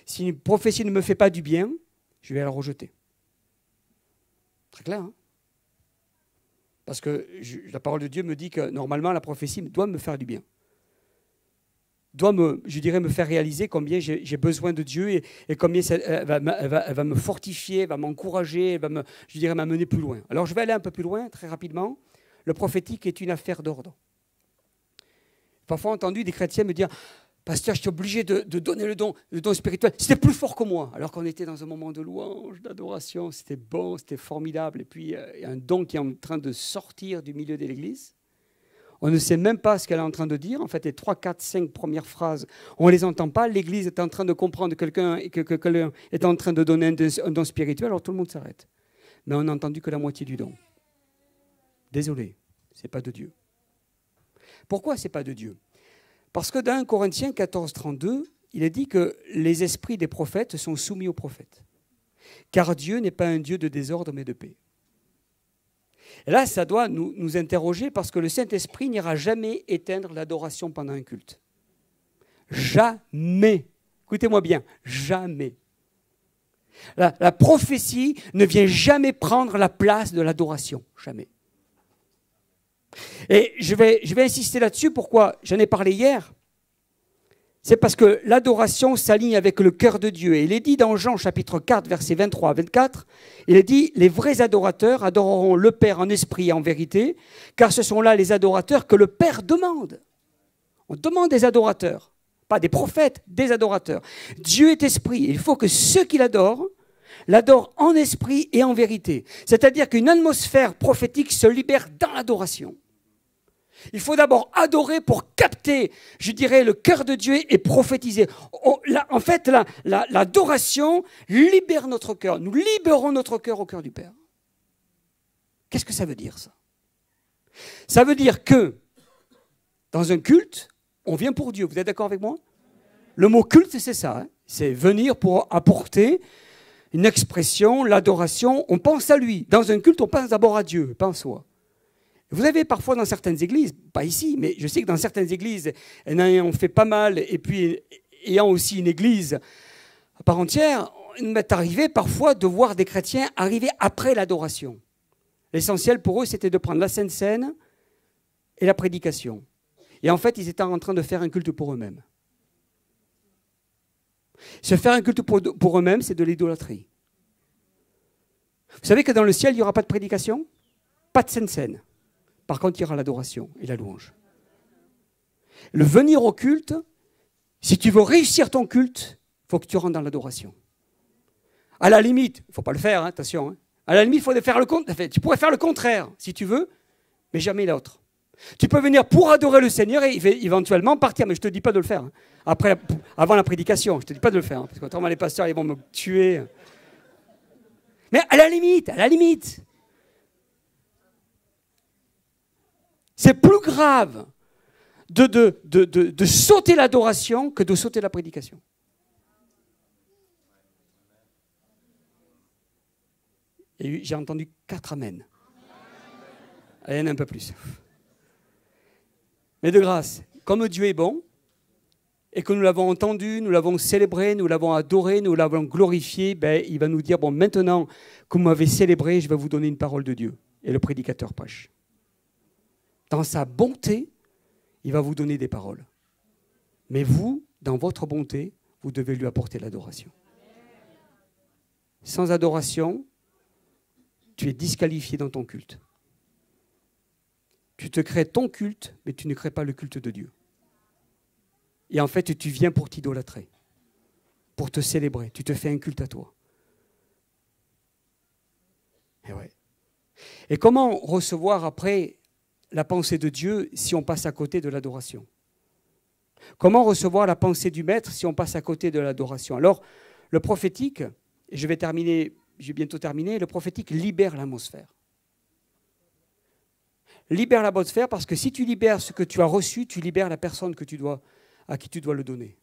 Si une prophétie ne me fait pas du bien, je vais la rejeter. Très clair, hein? Parce que la parole de Dieu me dit que normalement, la prophétie doit me faire du bien. Doit me faire réaliser combien j'ai besoin de Dieu et combien elle va me fortifier, elle va m'encourager, elle va m'amener plus loin. Alors, je vais aller un peu plus loin, très rapidement. Le prophétique est une affaire d'ordre. Parfois, j'ai entendu des chrétiens me dire « Pasteur, je suis obligé de donner le don spirituel. C'était plus fort que moi. » Alors qu'on était dans un moment de louange, d'adoration. C'était bon, c'était formidable. Et puis, il y a un don qui est en train de sortir du milieu de l'Église. On ne sait même pas ce qu'elle est en train de dire. En fait, les 3, 4, 5 premières phrases, on ne les entend pas. L'Église est en train de comprendre quelqu'un et que quelqu'un est en train de donner un don spirituel. Alors tout le monde s'arrête. Mais on n'a entendu que la moitié du don. Désolé, ce n'est pas de Dieu. Pourquoi ce n'est pas de Dieu? Parce que dans 1 Corinthiens 14, 32, il est dit que les esprits des prophètes sont soumis aux prophètes. Car Dieu n'est pas un Dieu de désordre, mais de paix. Et là, ça doit nous interroger parce que le Saint-Esprit n'ira jamais éteindre l'adoration pendant un culte. Jamais. Écoutez-moi bien, jamais. La prophétie ne vient jamais prendre la place de l'adoration. Jamais. Et je vais insister là-dessus. Pourquoi? J'en ai parlé hier. C'est parce que l'adoration s'aligne avec le cœur de Dieu. Et il est dit dans Jean chapitre 4, versets 23 à 24, il est dit « Les vrais adorateurs adoreront le Père en esprit et en vérité, car ce sont là les adorateurs que le Père demande. » On demande des adorateurs, pas des prophètes, des adorateurs. Dieu est esprit. Il faut que ceux qui l'adorent en esprit et en vérité. C'est-à-dire qu'une atmosphère prophétique se libère dans l'adoration. Il faut d'abord adorer pour capter, je dirais, le cœur de Dieu et prophétiser. En fait, l'adoration libère notre cœur. Nous libérons notre cœur au cœur du Père. Qu'est-ce que ça veut dire, ça? Ça veut dire que, dans un culte, on vient pour Dieu. Vous êtes d'accord avec moi? Le mot culte, c'est ça. Hein? C'est venir pour apporter une expression, l'adoration. On pense à lui. Dans un culte, on pense d'abord à Dieu, pas en soi. Vous avez parfois dans certaines églises, pas ici, mais je sais que dans certaines églises, on fait pas mal, et puis ayant aussi une église à part entière, il m'est arrivé parfois de voir des chrétiens arriver après l'adoration. L'essentiel pour eux, c'était de prendre la Sainte Seine et la prédication. Et en fait, ils étaient en train de faire un culte pour eux-mêmes. Se faire un culte pour eux-mêmes, c'est de l'idolâtrie. Vous savez que dans le ciel, il n'y aura pas de prédication, pas de Sainte Seine. Par contre, il y aura l'adoration et la louange. Le venir au culte, si tu veux réussir ton culte, il faut que tu rentres dans l'adoration. À la limite, il ne faut pas le faire, hein, attention. Hein. À la limite, il faut faire le contraire. Tu pourrais faire le contraire, si tu veux, mais jamais l'autre. Tu peux venir pour adorer le Seigneur et éventuellement partir, mais je ne te dis pas de le faire. Hein. Avant la prédication, je ne te dis pas de le faire, hein, parce qu'autrement les pasteurs ils vont me tuer. Mais à la limite. C'est plus grave de sauter l'adoration que de sauter la prédication. Et j'ai entendu 4 amens. Allez, il y en a un peu plus. Mais de grâce, comme Dieu est bon, et que nous l'avons entendu, nous l'avons célébré, nous l'avons adoré, nous l'avons glorifié, ben, il va nous dire, bon, maintenant que vous m'avez célébré, je vais vous donner une parole de Dieu. Et le prédicateur prêche. Dans sa bonté, il va vous donner des paroles. Mais vous, dans votre bonté, vous devez lui apporter l'adoration. Sans adoration, tu es disqualifié dans ton culte. Tu te crées ton culte, mais tu ne crées pas le culte de Dieu. Et en fait, tu viens pour t'idolâtrer, pour te célébrer. Tu te fais un culte à toi. Et, ouais. Et comment recevoir après la pensée de Dieu si on passe à côté de l'adoration? Comment recevoir la pensée du Maître si on passe à côté de l'adoration? Alors, le prophétique, et je vais bientôt terminer, le prophétique libère l'atmosphère. Libère l'atmosphère parce que si tu libères ce que tu as reçu, tu libères la personne à qui tu dois le donner.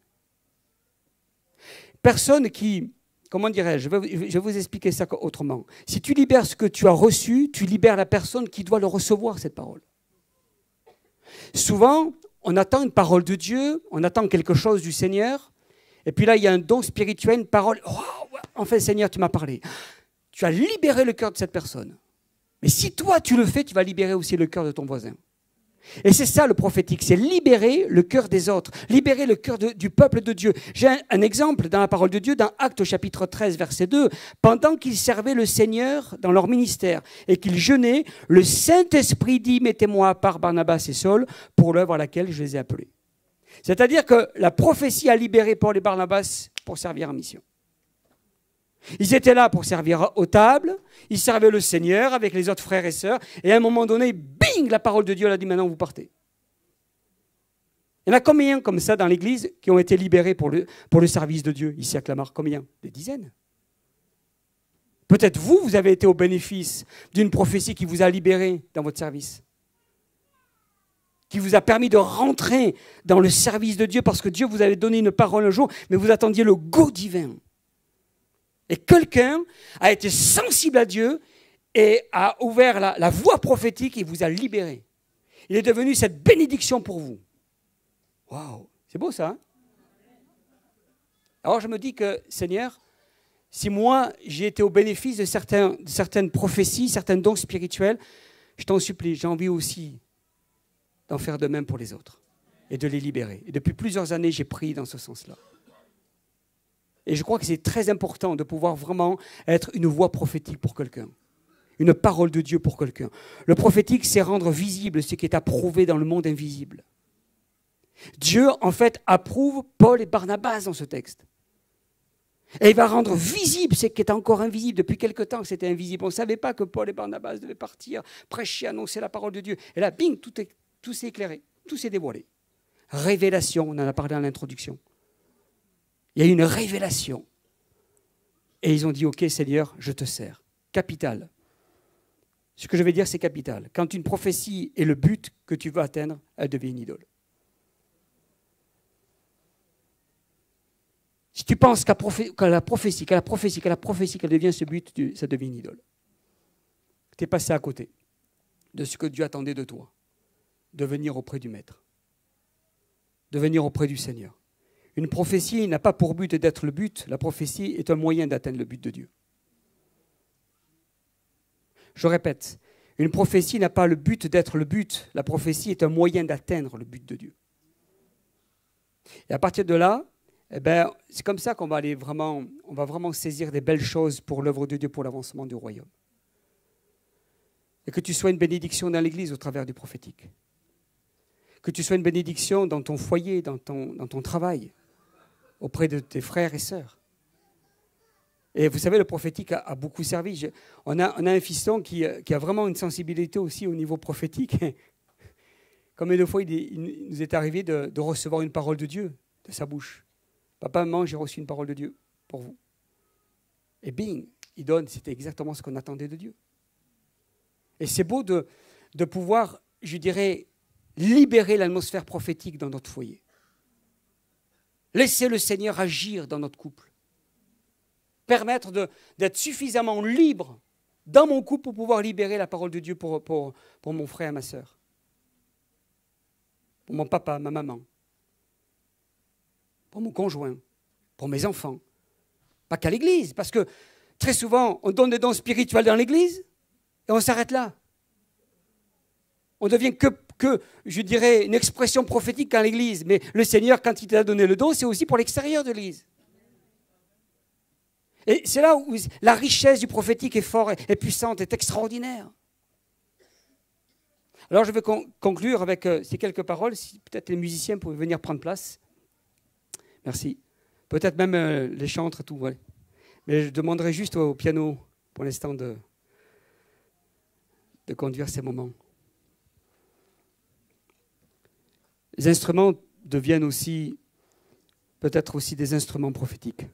Personne qui, comment dirais-je, je vais vous expliquer ça autrement. Si tu libères ce que tu as reçu, tu libères la personne qui doit le recevoir, cette parole. Souvent, on attend une parole de Dieu, on attend quelque chose du Seigneur, et puis là, il y a un don spirituel, une parole. Oh, enfin, Seigneur, tu m'as parlé. Tu as libéré le cœur de cette personne. Mais si toi, tu le fais, tu vas libérer aussi le cœur de ton voisin. Et c'est ça le prophétique, c'est libérer le cœur des autres, libérer le cœur du peuple de Dieu. J'ai un exemple dans la parole de Dieu, dans Actes au chapitre 13, verset 2. Pendant qu'ils servaient le Seigneur dans leur ministère et qu'ils jeûnaient, le Saint-Esprit dit, mettez-moi à part Barnabas et Saul pour l'œuvre à laquelle je les ai appelés. C'est-à-dire que la prophétie a libéré Paul et Barnabas pour servir en mission. Ils étaient là pour servir aux tables, ils servaient le Seigneur avec les autres frères et sœurs, et à un moment donné, bing, la parole de Dieu leur a dit, maintenant vous partez. Il y en a combien comme ça dans l'Église qui ont été libérés pour le service de Dieu, ici à Clamart? Combien? Des dizaines. Peut-être vous avez été au bénéfice d'une prophétie qui vous a libéré dans votre service, qui vous a permis de rentrer dans le service de Dieu parce que Dieu vous avait donné une parole un jour, mais vous attendiez le go divin. Et quelqu'un a été sensible à Dieu et a ouvert la voie prophétique et vous a libéré. Il est devenu cette bénédiction pour vous. Waouh, c'est beau ça, hein? Alors je me dis que, Seigneur, si moi j'ai été au bénéfice de certaines prophéties, certains dons spirituels, je t'en supplie, j'ai envie aussi d'en faire de même pour les autres et de les libérer. Et depuis plusieurs années, j'ai prié dans ce sens-là. Et je crois que c'est très important de pouvoir vraiment être une voix prophétique pour quelqu'un. Une parole de Dieu pour quelqu'un. Le prophétique, c'est rendre visible ce qui est approuvé dans le monde invisible. Dieu, en fait, approuve Paul et Barnabas dans ce texte. Et il va rendre visible ce qui est encore invisible. Depuis quelque temps, c'était invisible. On ne savait pas que Paul et Barnabas devaient partir, prêcher, annoncer la parole de Dieu. Et là, bing, tout s'est éclairé, tout s'est dévoilé. Révélation, on en a parlé dans l'introduction. Il y a eu une révélation. Et ils ont dit, ok Seigneur, je te sers. Capital. Ce que je vais dire, c'est capital. Quand une prophétie est le but que tu veux atteindre, elle devient une idole. Si tu penses qu'à la prophétie, qu'elle devient ce but, ça devient une idole. Tu es passé à côté de ce que Dieu attendait de toi. De venir auprès du Maître. De venir auprès du Seigneur. Une prophétie n'a pas pour but d'être le but. La prophétie est un moyen d'atteindre le but de Dieu. Je répète, Une prophétie n'a pas le but d'être le but. La prophétie est un moyen d'atteindre le but de Dieu. Et à partir de là, c'est comme ça qu'on va aller vraiment, on va vraiment saisir des belles choses pour l'œuvre de Dieu, pour l'avancement du royaume. Et que tu sois une bénédiction dans l'Église au travers du prophétique. Que tu sois une bénédiction dans ton foyer, dans ton travail, auprès de tes frères et sœurs. Et vous savez, le prophétique a beaucoup servi. On a un fiston qui a vraiment une sensibilité aussi au niveau prophétique. Combien de fois il nous est arrivé de recevoir une parole de Dieu de sa bouche. Papa, maman, j'ai reçu une parole de Dieu pour vous. Et bing, il donne, c'était exactement ce qu'on attendait de Dieu. Et c'est beau de pouvoir, je dirais, libérer l'atmosphère prophétique dans notre foyer. Laisser le Seigneur agir dans notre couple. Permettre d'être suffisamment libre dans mon couple pour pouvoir libérer la parole de Dieu pour mon frère et ma sœur. Pour mon papa, ma maman. Pour mon conjoint. Pour mes enfants. Pas qu'à l'église, parce que très souvent, on donne des dons spirituels dans l'église et on s'arrête là. On devient que, je dirais, une expression prophétique dans l'église. Mais le Seigneur, quand il t'a donné le don, c'est aussi pour l'extérieur de l'église. Et c'est là où la richesse du prophétique est forte, est puissante, est extraordinaire. Alors je vais conclure avec ces quelques paroles. Si peut-être les musiciens pouvaient venir prendre place. Merci. Peut-être même les chantres, tout. Ouais. Mais je demanderai juste au piano, pour l'instant, de conduire ces moments. Les instruments deviennent aussi, peut-être aussi des instruments prophétiques.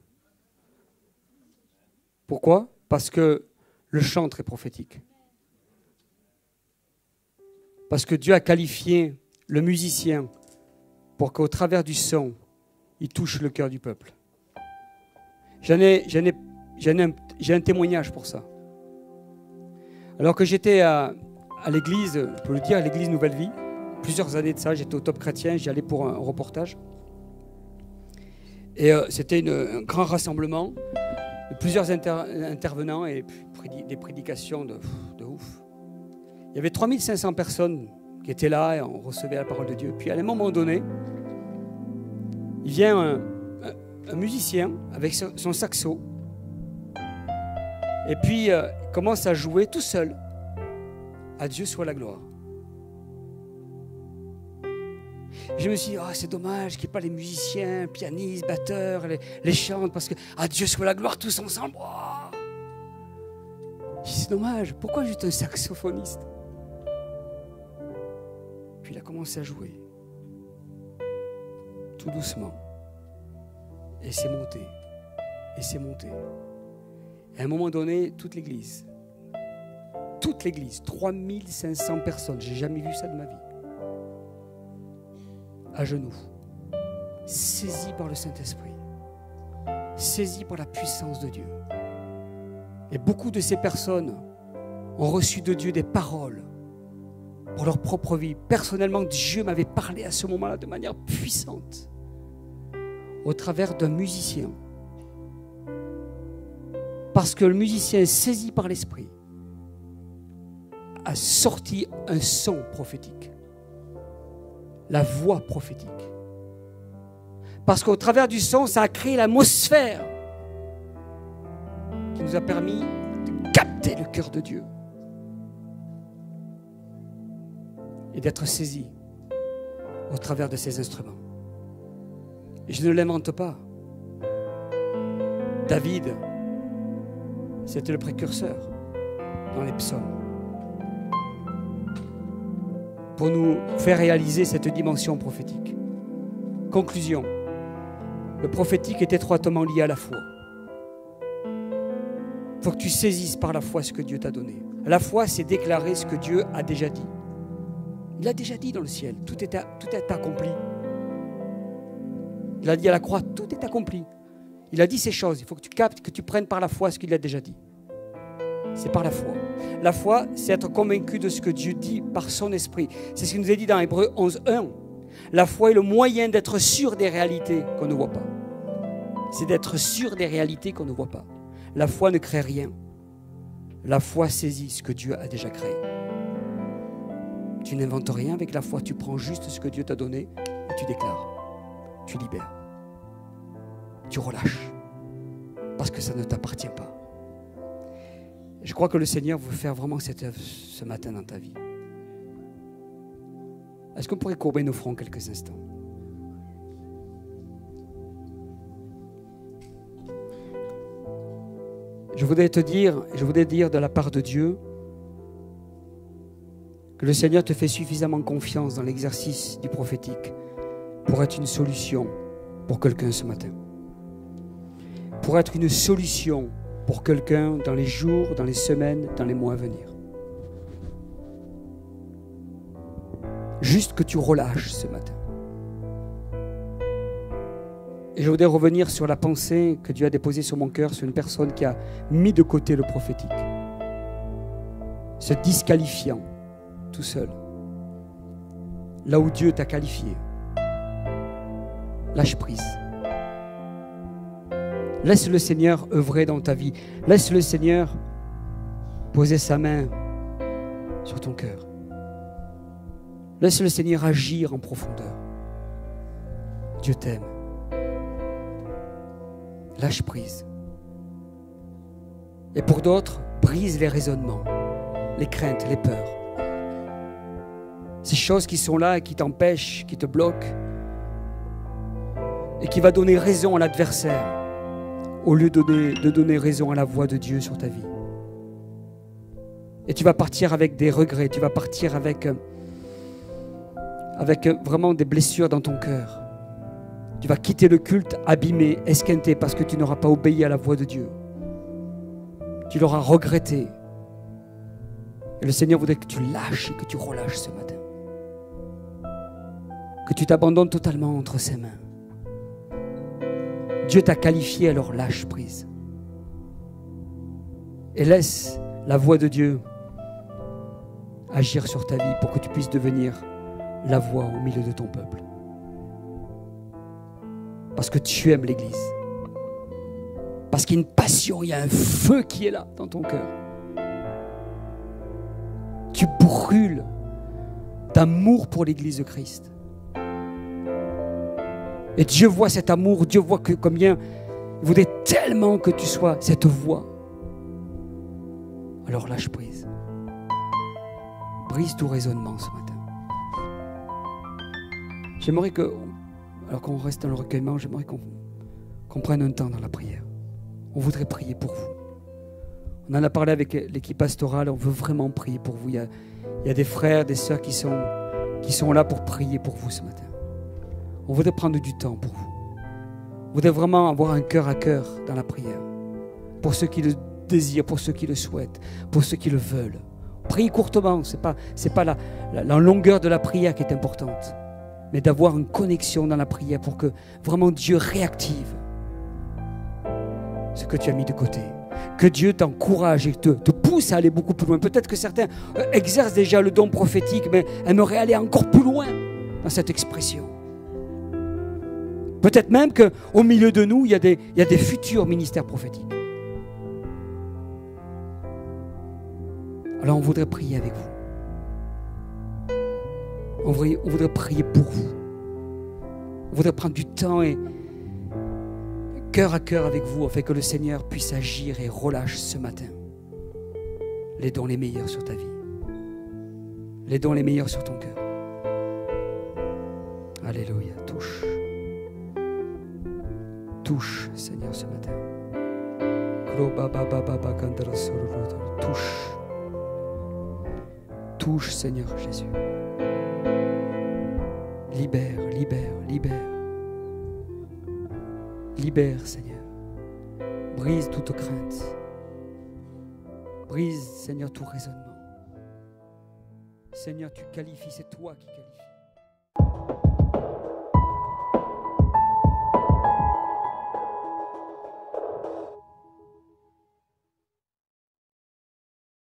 Pourquoi ? Parce que le chantre est prophétique. Parce que Dieu a qualifié le musicien pour qu'au travers du son, il touche le cœur du peuple. J'ai un témoignage pour ça. Alors que j'étais à l'église, je peux le dire, à l'église Nouvelle Vie, plusieurs années de ça, j'étais au Top Chrétien, j'y allais pour un reportage. Et c'était un grand rassemblement de plusieurs intervenants et des prédications de ouf. Il y avait 3500 personnes qui étaient là et on recevait la parole de Dieu. Puis à un moment donné, il vient un musicien avec son saxo. Et puis il commence à jouer tout seul. À Dieu soit la gloire. Je me suis dit, c'est dommage qu'il n'y ait pas les musiciens, pianistes, batteurs, les chantres, parce que à Dieu soit la gloire tous ensemble. Oh, c'est dommage, pourquoi juste un saxophoniste? Puis il a commencé à jouer, tout doucement. Et c'est monté, et c'est monté. Et à un moment donné, toute l'église, 3500 personnes, j'ai jamais vu ça de ma vie. À genoux, saisis par le Saint-Esprit, saisis par la puissance de Dieu. Et beaucoup de ces personnes ont reçu de Dieu des paroles pour leur propre vie. Personnellement, Dieu m'avait parlé à ce moment-là de manière puissante, au travers d'un musicien. Parce que le musicien, saisi par l'Esprit, a sorti un son prophétique. La voix prophétique. Parce qu'au travers du son, ça a créé l'atmosphère qui nous a permis de capter le cœur de Dieu et d'être saisis au travers de ces instruments. Et je ne l'invente pas. David, c'était le précurseur dans les psaumes, pour nous faire réaliser cette dimension prophétique. Conclusion, le prophétique est étroitement lié à la foi. Il faut que tu saisisses par la foi ce que Dieu t'a donné. La foi, c'est déclarer ce que Dieu a déjà dit. Il a déjà dit dans le ciel, tout est accompli. Il a dit à la croix, tout est accompli. Il a dit ces choses, il faut que tu captes, que tu prennes par la foi ce qu'il a déjà dit. C'est par la foi. La foi, c'est être convaincu de ce que Dieu dit par son esprit. C'est ce qu'il nous est dit dans Hébreux 11:1. La foi est le moyen d'être sûr des réalités qu'on ne voit pas. C'est d'être sûr des réalités qu'on ne voit pas. La foi ne crée rien. La foi saisit ce que Dieu a déjà créé. Tu n'inventes rien avec la foi, tu prends juste ce que Dieu t'a donné et tu déclares. Tu libères. Tu relâches. Parce que ça ne t'appartient pas. Je crois que le Seigneur veut faire vraiment cette œuvre ce matin dans ta vie. Est-ce qu'on pourrait courber nos fronts quelques instants? Je voudrais dire de la part de Dieu que le Seigneur te fait suffisamment confiance dans l'exercice du prophétique pour être une solution pour quelqu'un ce matin. Pour être une solution pour quelqu'un dans les jours, dans les semaines, dans les mois à venir. Juste que tu relâches ce matin. Et je voudrais revenir sur la pensée que Dieu a déposée sur mon cœur, sur une personne qui a mis de côté le prophétique, se disqualifiant tout seul, là où Dieu t'a qualifié. Lâche prise. Laisse le Seigneur œuvrer dans ta vie. Laisse le Seigneur poser sa main sur ton cœur. Laisse le Seigneur agir en profondeur. Dieu t'aime. Lâche prise. Et pour d'autres, brise les raisonnements, les craintes, les peurs. Ces choses qui sont là et qui t'empêchent, qui te bloquent et qui va donner raison à l'adversaire au lieu de donner raison à la voix de Dieu sur ta vie. Et tu vas partir avec des regrets, tu vas partir avec vraiment des blessures dans ton cœur. Tu vas quitter le culte abîmé, esquinté, parce que tu n'auras pas obéi à la voix de Dieu. Tu l'auras regretté. Et le Seigneur voudrait que tu lâches et que tu relâches ce matin. Que tu t'abandonnes totalement entre ses mains. Dieu t'a qualifié, alors lâche prise. Et laisse la voix de Dieu agir sur ta vie pour que tu puisses devenir la voix au milieu de ton peuple. Parce que tu aimes l'Église. Parce qu'il y a une passion, il y a un feu qui est là dans ton cœur. Tu brûles d'amour pour l'Église de Christ. Et Dieu voit cet amour, Dieu voit que combien il voudrait tellement que tu sois cette voix. Alors lâche prise. Brise tout raisonnement ce matin. J'aimerais que, alors qu'on reste dans le recueillement, j'aimerais qu'on prenne un temps dans la prière. On voudrait prier pour vous. On en a parlé avec l'équipe pastorale, on veut vraiment prier pour vous. Il y a des frères, des sœurs qui sont là pour prier pour vous ce matin. On voudrait prendre du temps pour vous. On voudrait vraiment avoir un cœur à cœur dans la prière. Pour ceux qui le désirent, pour ceux qui le souhaitent, pour ceux qui le veulent. Priez courtement, c'est pas la longueur de la prière qui est importante, mais d'avoir une connexion dans la prière pour que vraiment Dieu réactive ce que tu as mis de côté. Que Dieu t'encourage et te pousse à aller beaucoup plus loin. Peut-être que certains exercent déjà le don prophétique, mais aimeraient aller encore plus loin dans cette expression. Peut-être même qu'au milieu de nous, il y a des futurs ministères prophétiques. Alors on voudrait prier avec vous. On voudrait prier pour vous. On voudrait prendre du temps et cœur à cœur avec vous, afin que le Seigneur puisse agir et relâche ce matin les dons les meilleurs sur ta vie. Les dons les meilleurs sur ton cœur. Alléluia, touche. Touche, Seigneur, ce matin. Touche. Touche, Seigneur Jésus. Libère, libère, libère. Libère, Seigneur. Brise toute crainte. Brise, Seigneur, tout raisonnement. Seigneur, tu qualifies, c'est toi qui qualifies.